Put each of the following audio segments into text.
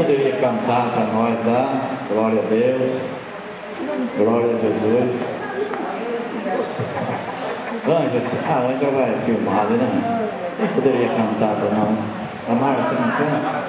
poderia cantar para nós lá? Glória a Deus. Glória a Jesus. Ângela vai filmar, né? Quem poderia cantar para nós? A Mara, você não canta?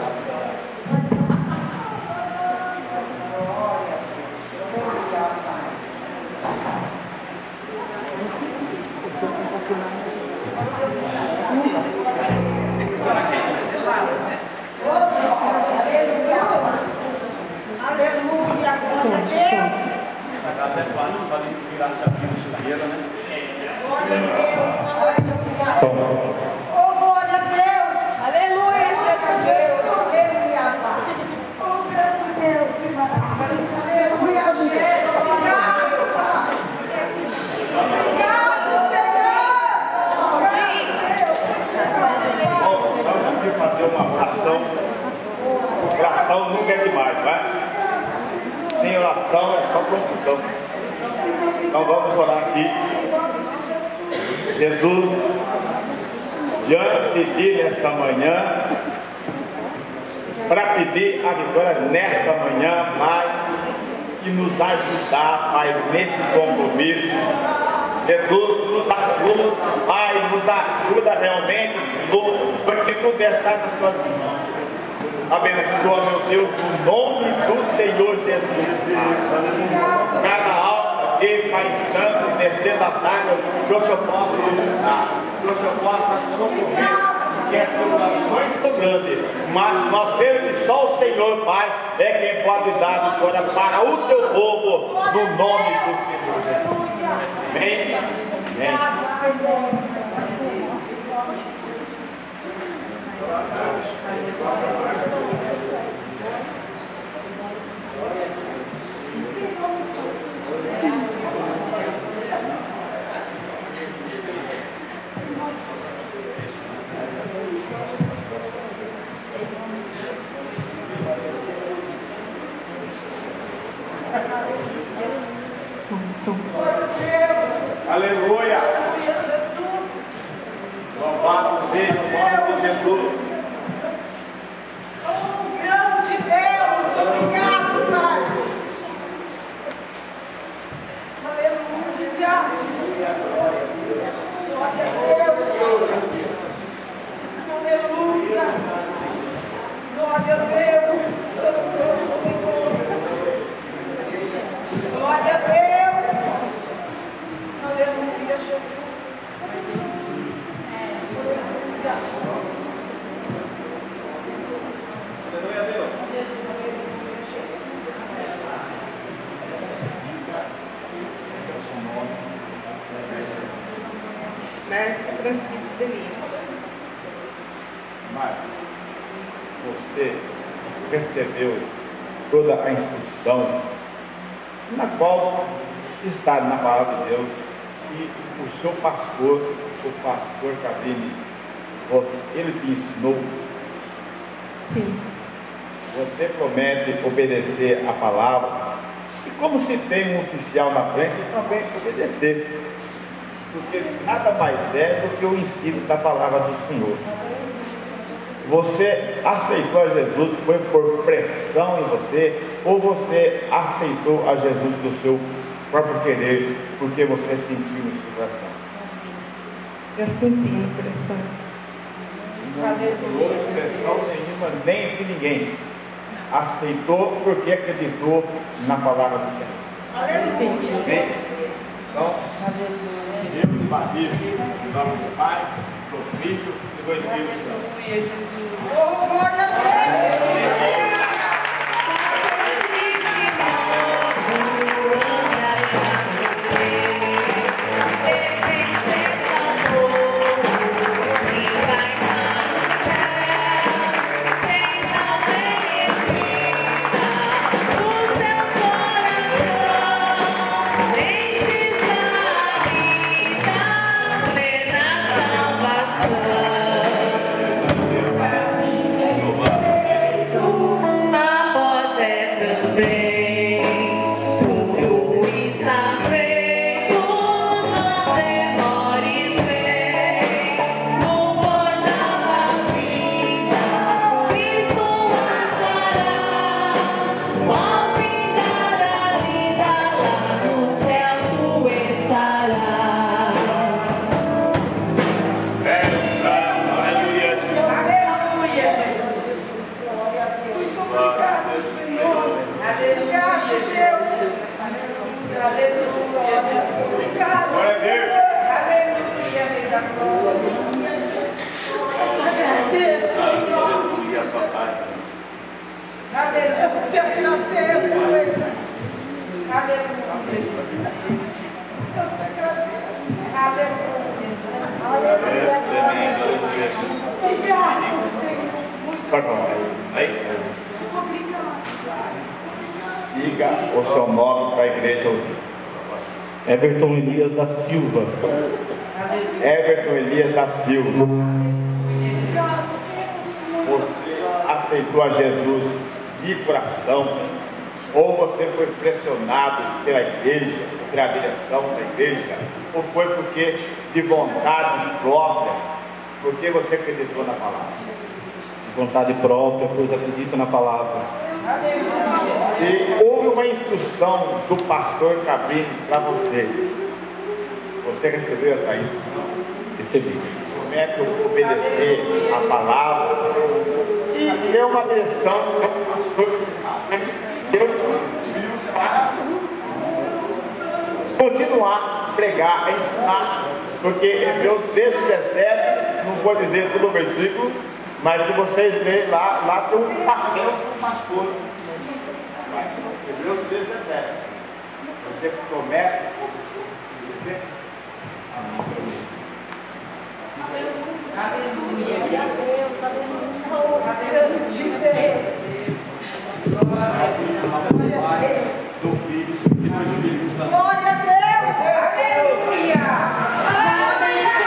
Oração nunca é demais, não é? Sem oração é só confusão. Então vamos orar aqui. Jesus, diante de ti nessa manhã, para pedir a vitória nessa manhã, Pai, e nos ajudar, Pai, nesse compromisso. Jesus, nos ajuda, Pai, nos ajuda realmente, Senhor, porque tudo está nas suas mãos. Abençoa, meu Deus, no nome do Senhor Jesus. Cada alma aqui, Pai Santo, descendo a tábua, que o Senhor possa ajudar, que o Senhor possa socorrer, que as tribulações são grandes, mas nós vemos que só o Senhor, Pai, é quem pode dar vitória para o teu povo, no nome do Senhor Jesus. Amém? Amém. Aleluia! Louvado seja o nome de Jesus! Oh, grande Deus! Obrigado, Pai! Aleluia! Glória a Deus! Aleluia! Glória a Deus! Glória a Deus! Aleluia, Jesus! Mestre Francisco de Lima. Mas você recebeu toda a instrução na qual está na palavra de Deus, e o seu pastor, o pastor Cabrini, ele te ensinou. Sim. Você promete obedecer a palavra, e como se tem um oficial na frente, também obedecer, porque nada mais é do que o ensino da palavra do Senhor. Você aceitou a Jesus, foi por pressão em você, ou você aceitou a Jesus do seu próprio querer, porque você sentiu no seu coração? Eu senti pressão. Não houve pressão nenhuma, nem de ninguém. Aceitou porque acreditou na palavra do Senhor. Aleluia! Amém? Então, Deus batismo em nome do Pai, do Filho e do Espírito Santo. Oh, glória a Deus! Louvado Diga o seu nome para a igreja ouvir. Everton Elias da Silva. Everton Elias da Silva. Você aceitou a Jesus de coração? Ou você foi pressionado pela igreja, pela direção da igreja? Ou foi porque de vontade própria? Porque você acreditou na palavra? De vontade própria, pois acredito na palavra. E houve uma instrução do pastor Cabrini para você. Você recebeu essa instrução? Recebi. Promete obedecer a palavra. E deu uma direção do pastor Deus para continuar a pregar, a ensinar. Porque Hebreus 13:17, não vou dizer todo o versículo, mas se vocês lerem lá tem um papel do pastor. Hebreus 13:17. Você promete obedecer? Do filho e do Espírito Santo. Glória a Deus! Aleluia! Aleluia!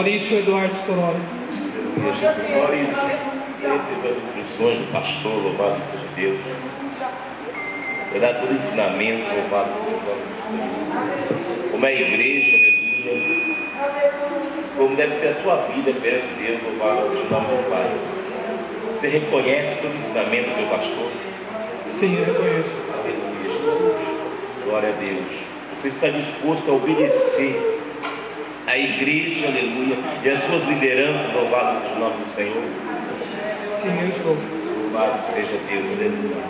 Maurício Eduardo Storoli. Maurício, receba as instruções do pastor, louvado seja Deus. Vai dar todo ensinamento, louvado seja Deus. Como é a igreja, aleluia. Como deve ser a sua vida perante Deus, louvado seja o nome do Pai. Você reconhece todo o ensinamento do meu pastor? Sim, eu reconheço. Aleluia, Jesus. Glória a Deus. Você está disposto a obedecer a igreja, aleluia, e as suas lideranças, louvado seja o nome do Senhor? Sim, eu estou. Louvado seja Deus, aleluia.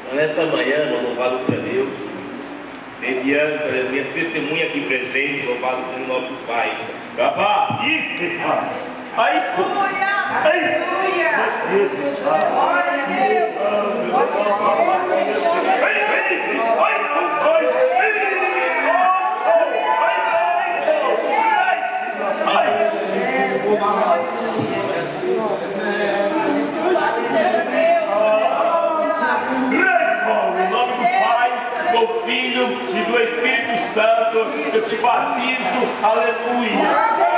Então, nesta manhã, louvado seja Deus, mediante, aleluia, minhas testemunhas aqui presentes, louvado seja o nome do Pai. Capá, ai, em nome do Pai, do Filho e do Espírito Santo, eu te batizo, aleluia.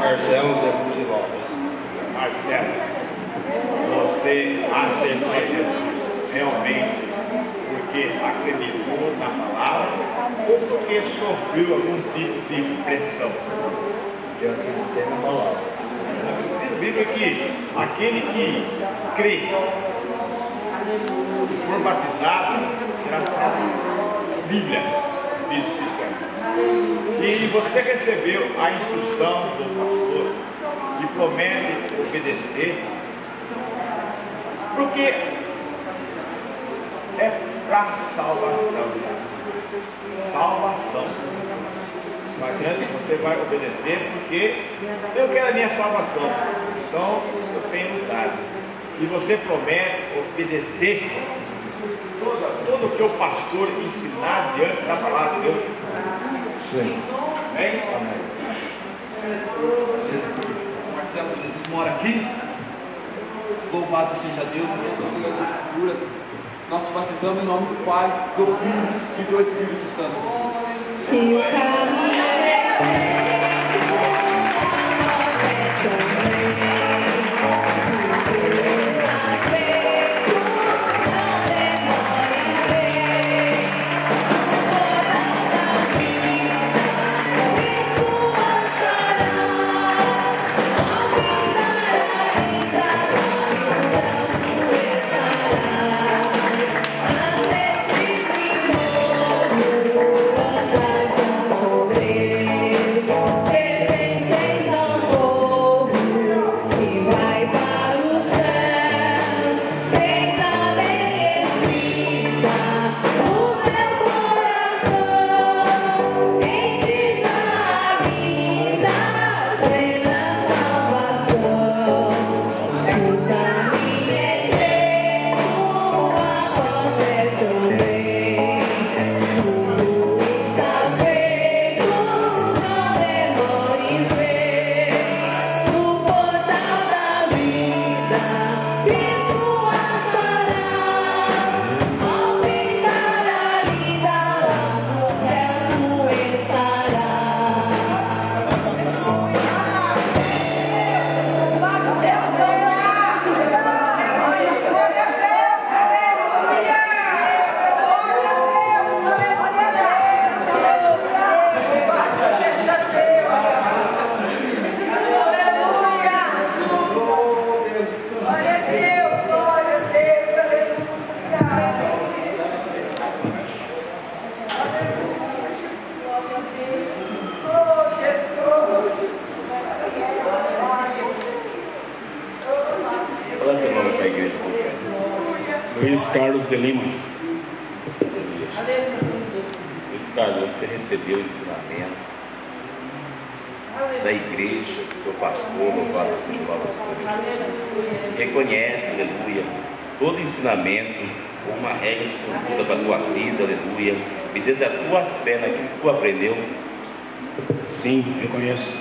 Marcelo Deputy Lopes. Marcelo, você aceitou Jesus realmente porque acreditou na palavra ou porque sofreu algum tipo de pressão? Eu acreditei na palavra. Diz a Bíblia que aquele que crê e for batizado será salvo. Bíblia diz isso. E você recebeu a instrução do pastor e promete obedecer, porque é para salvação. Salvação. Não adianta, você vai obedecer porque eu quero a minha salvação. Então eu tenho lutado. E você promete obedecer tudo o que o pastor ensinar diante da palavra de Deus. Sim. Amém? Marcelo, Jesus mora aqui. Louvado seja Deus, em todas as escrituras. Nós batizamos em nome do Pai, do Filho e do Espírito Santo. Que o caminho é Luiz Carlos de Lima. Luiz Carlos, você recebeu o ensinamento da igreja, do pastor, louvado seja o nome do Senhor. Reconhece, aleluia, todo ensinamento, uma regra de conduta para a tua vida, aleluia, mediante a tua fé naquilo que tu aprendeu. Sim, eu conheço.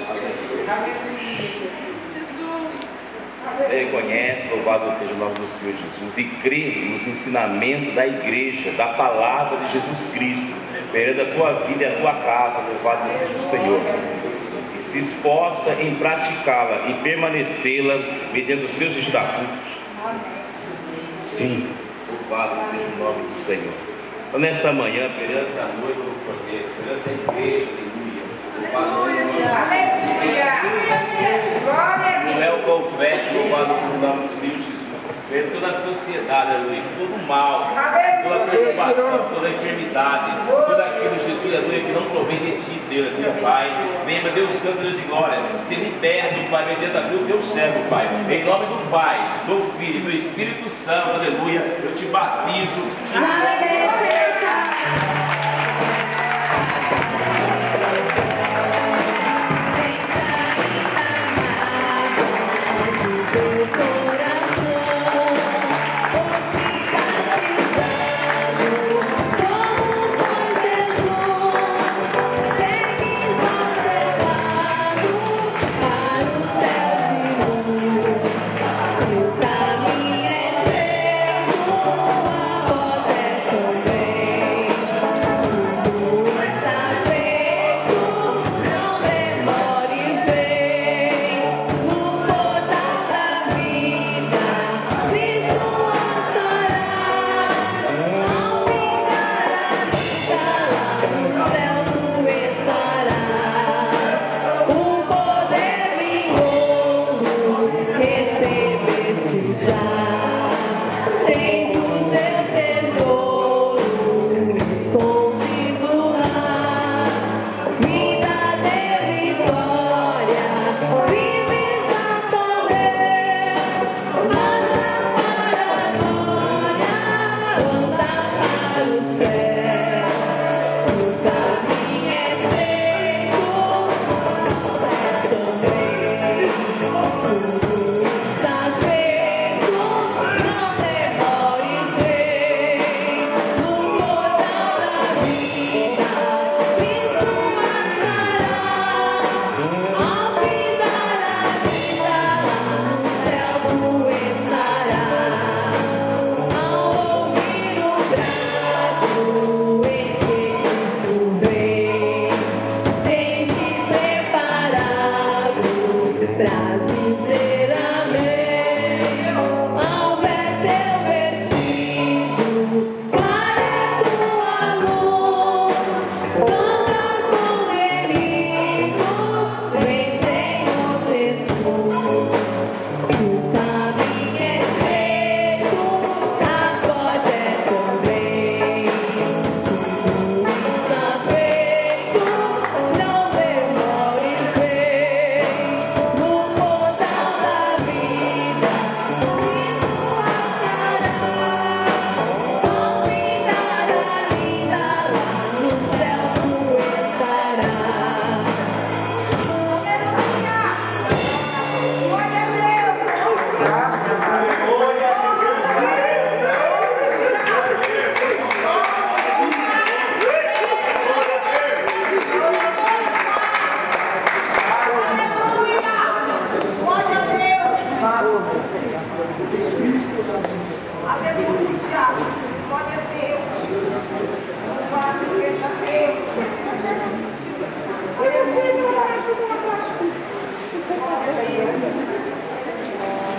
Reconhece, louvado seja o nome do Senhor Jesus, e crê nos ensinamentos da igreja, da palavra de Jesus Cristo, perante a tua vida e a tua casa, louvado seja o Senhor. E se esforça em praticá-la e permanecê-la mediante os seus estatutos. Sim. Louvado seja o nome do Senhor. Então, nesta manhã, perante a noiva do Cordeiro, perante a igreja, aleluia. Não é o confete, louvado seja o nome do Senhor Jesus. Vendo toda a sociedade, aleluia, todo o mal, toda a preocupação, toda a enfermidade, tudo aquilo, Jesus, aleluia, que não provém de ti, Senhor, meu Pai. Vem, meu Deus Santo, Deus de glória, se liberta, Pai, mediante a vida do teu servo, Pai. Em nome do Pai, do Filho e do Espírito Santo, aleluia, eu te batizo.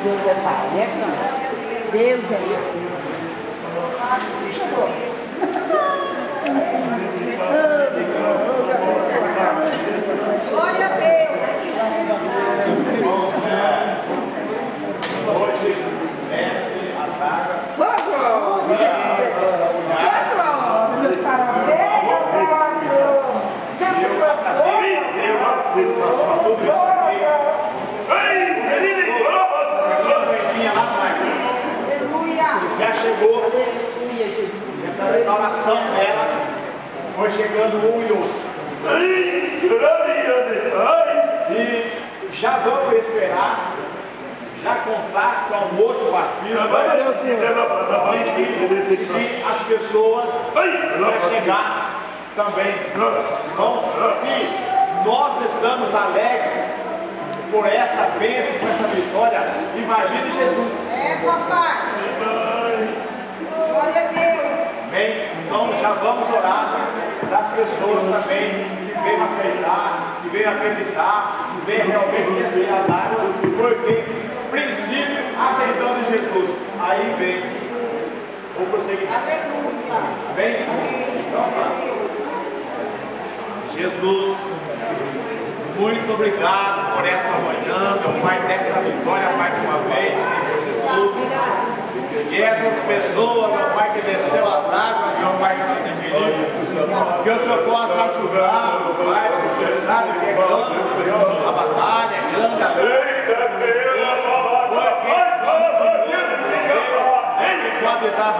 Deus é Pai, né? Deus é glória a Deus. Hoje, mestre, a saga. Já chegou, essa restauração dela foi chegando um e outro. E já vamos esperar, já contar com o outro batismo, e as pessoas vão chegar também. Então, se nós estamos alegres por essa bênção, por essa vitória, imagine Jesus. É, papai. Glória a Deus. Bem, então já vamos orar para as pessoas também que veio aceitar, que veio acreditar, que veio realmente descer as águas, porque princípio aceitando Jesus. Aí vem o prosseguimento. Aleluia. Bem, Glória a Deus. Jesus, muito obrigado por essa manhã, meu Pai, dessa vitória mais uma vez, Senhor Jesus. pessoas, ó Pai, que desceu as águas, meu Pai Santo e querido. Que o Senhor possa ajudar, meu Pai, porque o Senhor sabe que é grande a batalha, é grande a luta. Porque só o Senhor pode dar